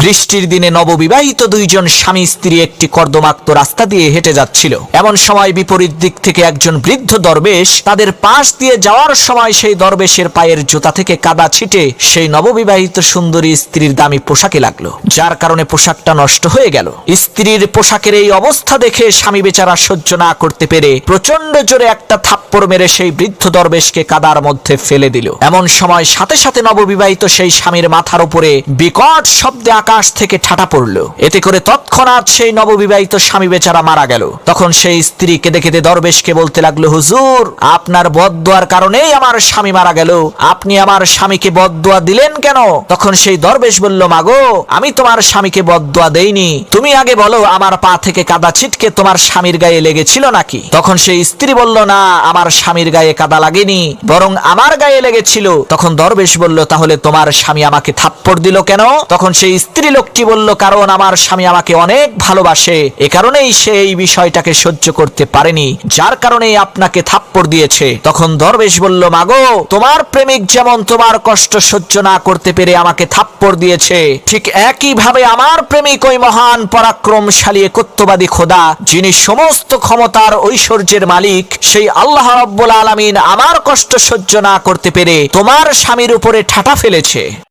বৃষ্টির দিনে নববিবাহিত দুইজন স্বামী স্ত্রী একটি কর্দমাক্ত রাস্তা দিয়ে হেঁটে যাচ্ছিল। এমন সময় বিপরীত দিক থেকে একজন বৃদ্ধ দরবেশ তাদের পাশ দিয়ে যাওয়ার সময় সেই দরবেশের পায়ের জুতা থেকে কাদা ছিটে সেই নববিবাহিত সুন্দরী স্ত্রীর দামি পোশাকে লাগলো, যার কারণে পোশাকটা নষ্ট হয়ে গেল। স্ত্রীর পোশাকের এই অবস্থা দেখে স্বামী বেচারা সহ্য না করতে পেরে প্রচন্ড জোরে একটা থাপ্পড় মেরে সেই বৃদ্ধ দরবেশকে কাদার মধ্যে ফেলে দিল। এমন সময় সাথে সাথে নববিবাহিত সেই স্বামীর মাথার উপরে বিকট শব্দে আকাশ থেকে ঠাটা পড়লো। এতে করে তৎক্ষণাৎ সেই নববিবাহিত স্বামী বেচারা মারা গেল। তখন সেই স্ত্রী কেঁদে কেঁদে দরবেশকে বলতে লাগলো, হুজুর, আপনার বদদোয়ার কারণেই আমার স্বামী মারা গেল। আপনি আমার স্বামীকে বদদোয়া দিলেন কেন? তখন সেই দরবেশ বলল, মাগো, আমি তোমার স্বামীকে বদদোয়া দেইনি। তুমি আগে বলো, আমার পা থেকে কাদা ছিটকে তোমার স্বামীর গায়ে লেগেছিল নাকি? তখন সেই স্ত্রী বলল, না, আমার স্বামীর গায়ে কাদা লাগেনি, বরং আমার গায়ে লেগেছিল। তখন দরবেশ বলল, তাহলে তোমার স্বামী আমাকে থাপ্পড় দিল কেন? তখন সেই স্ত্রী লোকটি বলল, কারণ আমার স্বামী আমাকে অনেক ভালোবাসে, এ কারণেই সে এই বিষয়টাকে সহ্য করতে পারেনি, যার কারণেই আপনাকে থাপ্পড় দিয়েছে। তখন দরবেশ বলল, মাগো, তোমার প্রেমিক যেমন তোমার কষ্ট সহ্য না করতে পেরে আমাকে থাপ্পড় দিয়েছে, ঠিক একই ভাবে আমার প্রেমিক ওই মহান পরাক্রমশালী একত্ববাদী খোদা, যিনি সমস্ত ক্ষমতার ঐশ্বর্যের মালিক, সেই আল্লাহ রাব্বুল আলামিন আমার কষ্ট সহ্য না করতে পেরে তোমার স্বামীর উপরে ঠাটা ফেলেছে।